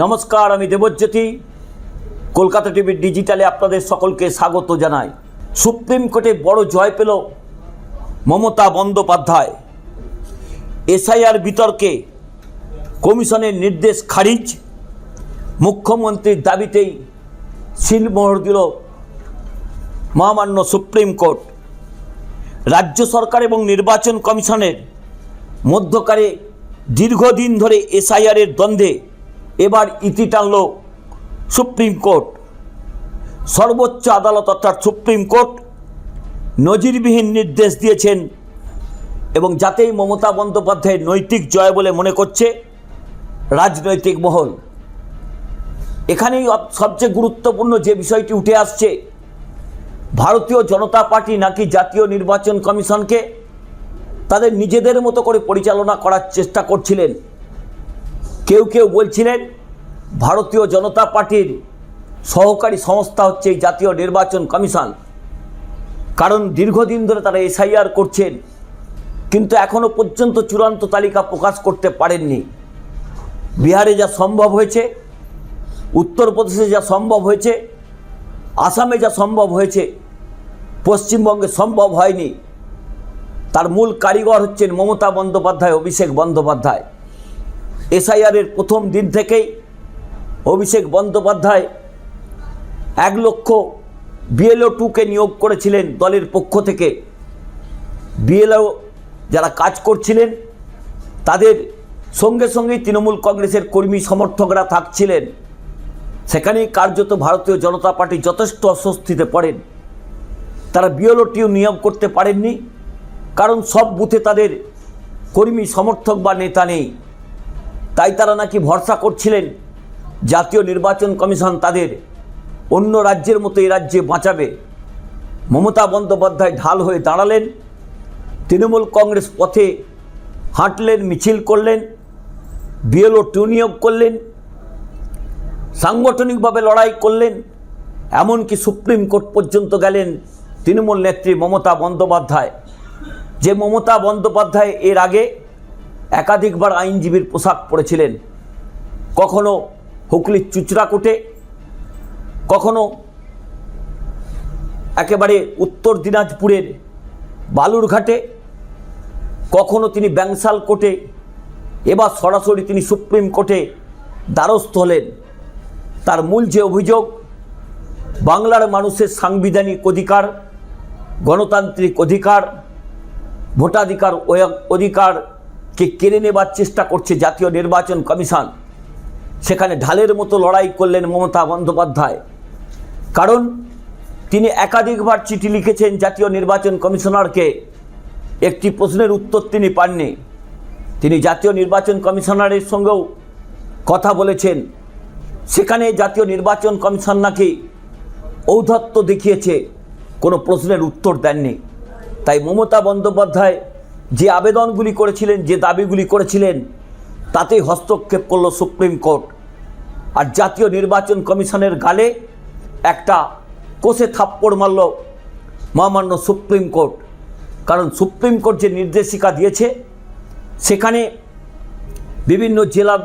নমস্কার, আমি দেবজ্যোতি। কলকাতা টিভির ডিজিটালে আপনাদের সকলকে স্বাগত জানাই। সুপ্রিম কোর্টে বড় জয় পেল মমতা বন্দ্যোপাধ্যায়। এসআইআর বিতর্কে কমিশনের নির্দেশ খারিজ, মুখ্যমন্ত্রীর দাবিতেই সিলমোহর দিল মহামান্য সুপ্রিম কোর্ট। রাজ্য সরকার এবং নির্বাচন কমিশনের মধ্যকারে দীর্ঘদিন ধরে এসআইআরের দ্বন্দ্বে এবার ইতি টানল সুপ্রিম কোর্ট। সর্বোচ্চ আদালত অর্থাৎ সুপ্রিম কোর্ট নজিরবিহীন নির্দেশ দিয়েছেন এবং যাতেই মমতা বন্দ্যোপাধ্যায়ের নৈতিক জয় বলে মনে করছে রাজনৈতিক মহল। এখানেই সবচেয়ে গুরুত্বপূর্ণ যে বিষয়টি উঠে আসছে, ভারতীয় জনতা পার্টি নাকি জাতীয় নির্বাচন কমিশনকে তাদের নিজেদের মতো করে পরিচালনা করার চেষ্টা করছিলেন। কেউ কেউ বলছিলেন ভারতীয় জনতা পার্টির সহকারী সংস্থা হচ্ছে এই জাতীয় নির্বাচন কমিশন, কারণ দীর্ঘদিন ধরে তারা এসআইআর করছেন কিন্তু এখনও পর্যন্ত চূড়ান্ত তালিকা প্রকাশ করতে পারেননি। বিহারে যা সম্ভব হয়েছে, উত্তরপ্রদেশে যা সম্ভব হয়েছে, আসামে যা সম্ভব হয়েছে, পশ্চিমবঙ্গে সম্ভব হয়নি। তার মূল কারিগর হচ্ছেন মমতা বন্দ্যোপাধ্যায়, অভিষেক বন্দ্যোপাধ্যায়। এসআইআরের প্রথম দিন থেকেই অভিষেক বন্দ্যোপাধ্যায় 1 লক্ষ বিএলও 2কে নিয়োগ করেছিলেন দলের পক্ষ থেকে। বিএলও যারা কাজ করছিলেন তাদের সঙ্গে সঙ্গেই তৃণমূল কংগ্রেসের কর্মী সমর্থকরা থাকছিলেন। সেখানেই কার্যত ভারতীয় জনতা পার্টি যথেষ্ট অস্বস্তিতে পড়েন। তারা বিএলও 2 নিয়োগ করতে পারেননি, কারণ সব বুথে তাদের কর্মী সমর্থক বা নেতা নেই। তাই তারা নাকি ভরসা করছিলেন জাতীয় নির্বাচন কমিশন তাদের অন্য রাজ্যের মতো এই রাজ্যে বাঁচাবে। মমতা বন্দ্যোপাধ্যায় ঢাল হয়ে দাঁড়ালেন, তৃণমূল কংগ্রেস পথে হাঁটলেন, মিছিল করলেন, বিএলও 2 নিয়োগ করলেন, সাংগঠনিকভাবে লড়াই করলেন, এমনকি সুপ্রিম কোর্ট পর্যন্ত গেলেন তৃণমূল নেত্রী মমতা বন্দ্যোপাধ্যায়। যে মমতা বন্দ্যোপাধ্যায় এর আগে একাধিকবার আইনজীবীর পোশাক পরেছিলেন, কখনো হুগলির চুচড়াকোটে, কখনো একেবারে উত্তর দিনাজপুরের বালুরঘাটে, কখনো তিনি ব্যাংসাল কোর্টে, এবার সরাসরি তিনি সুপ্রিম কোর্টে দ্বারস্থ হলেন। তার মূল যে অভিযোগ, বাংলার মানুষের সাংবিধানিক অধিকার, গণতান্ত্রিক অধিকার, ভোটাধিকার অধিকারকে কেড়ে নেবার চেষ্টা করছে জাতীয় নির্বাচন কমিশন। সেখানে ঢালের মতো লড়াই করলেন মমতা বন্দ্যোপাধ্যায়, কারণ তিনি একাধিকবার চিঠি লিখেছেন জাতীয় নির্বাচন কমিশনারকে। একটি প্রশ্নের উত্তর তিনি পাননি। তিনি জাতীয় নির্বাচন কমিশনারের সঙ্গেও কথা বলেছেন, সেখানে জাতীয় নির্বাচন কমিশন নাকি ঔদ্ধত্য দেখিয়েছে, কোনো প্রশ্নের উত্তর দেননি। তাই মমতা বন্দ্যোপাধ্যায় যে আবেদনগুলি করেছিলেন, যে দাবিগুলি করেছিলেন, তাতেই হস্তক্ষেপ করল সুপ্রিম কোর্ট। আর জাতীয় নির্বাচন কমিশনের গালে একটা কষে থাপ্পড় মারল মহামান্য সুপ্রিম কোর্ট। কারণ সুপ্রিম কোর্ট যে নির্দেশিকা দিয়েছে, সেখানে বিভিন্ন জেলা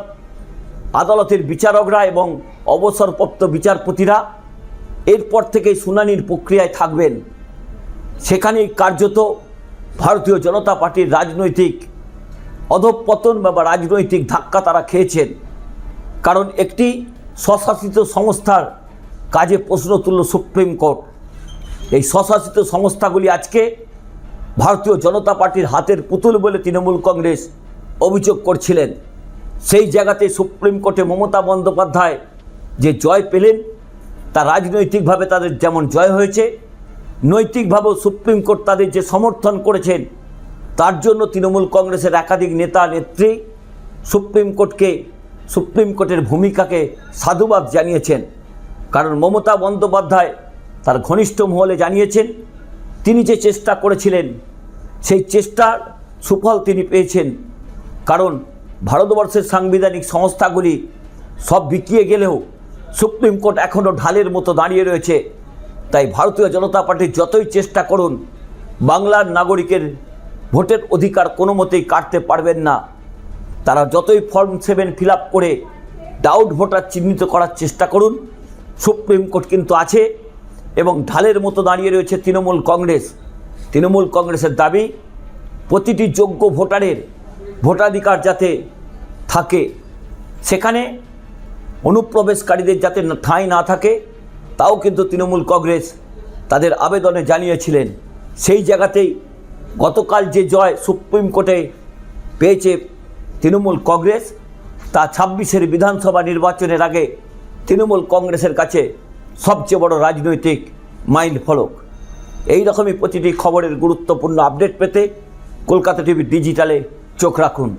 আদালতের বিচারকরা এবং অবসরপ্রাপ্ত বিচারপতিরা এরপর থেকেই শুনানির প্রক্রিয়ায় থাকবেন। সেখানেই কার্যত ভারতীয় জনতা পার্টির রাজনৈতিক অধঃপতন বা রাজনৈতিক ধাক্কা তারা খেয়েছেন। কারণ একটি স্বশাসিত সংস্থার কাজে প্রশ্ন তুলল সুপ্রিম কোর্ট। এই স্বশাসিত সংস্থাগুলি আজকে ভারতীয় জনতা পার্টির হাতের পুতুল বলে তৃণমূল কংগ্রেস অভিযোগ করছিলেন। সেই জায়গাতে সুপ্রিম কোর্টে মমতা বন্দ্যোপাধ্যায় যে জয় পেলেন, তা রাজনৈতিকভাবে তাদের যেমন জয় হয়েছে, নৈতিকভাবেও সুপ্রিম কোর্ট তাদের যে সমর্থন করেছেন, তার জন্য তৃণমূল কংগ্রেসের একাধিক নেতা নেত্রী সুপ্রিম কোর্টের ভূমিকাকে সাধুবাদ জানিয়েছেন। কারণ মমতা বন্দ্যোপাধ্যায় তার ঘনিষ্ঠ মহলে জানিয়েছেন, তিনি যে চেষ্টা করেছিলেন সেই চেষ্টার সুফল তিনি পেয়েছেন। কারণ ভারতবর্ষের সাংবিধানিক সংস্থাগুলি সব বিকিয়ে গেলেও সুপ্রিম কোর্ট এখনও ঢালের মতো দাঁড়িয়ে রয়েছে। তাই ভারতীয় জনতা পার্টি যতই চেষ্টা করুন, বাংলার নাগরিকের ভোটের অধিকার কোনো মতেই কাটতে পারবেন না। তারা যতই ফর্ম 7 ফিল আপ করে ডাউট ভোটার চিহ্নিত করার চেষ্টা করুন। সুপ্রিম কোর্ট কিন্তু আছে এবং ঢালের মতো দাঁড়িয়ে রয়েছে তৃণমূল কংগ্রেস। তৃণমূল কংগ্রেসের দাবি প্রতিটি যোগ্য ভোটারের ভোটাধিকার যাতে থাকে, সেখানে অনুপ্রবেশকারীদের যাতে ঠাঁই না থাকে, তাও কিন্তু তৃণমূল কংগ্রেস তাদের আবেদনে জানিয়েছিলেন। সেই জায়গাতেই গতকাল যে জয় সুপ্রিম কোর্টে পেয়েছে তৃণমূল কংগ্রেস, তা 26-এর বিধানসভা নির্বাচনের আগে তৃণমূল কংগ্রেসের কাছে সবচেয়ে বড় রাজনৈতিক মাইল ফলক। এই রকমই প্রতিটি খবরের গুরুত্বপূর্ণ আপডেট পেতে কলকাতা টিভি ডিজিটালে চোখ রাখুন।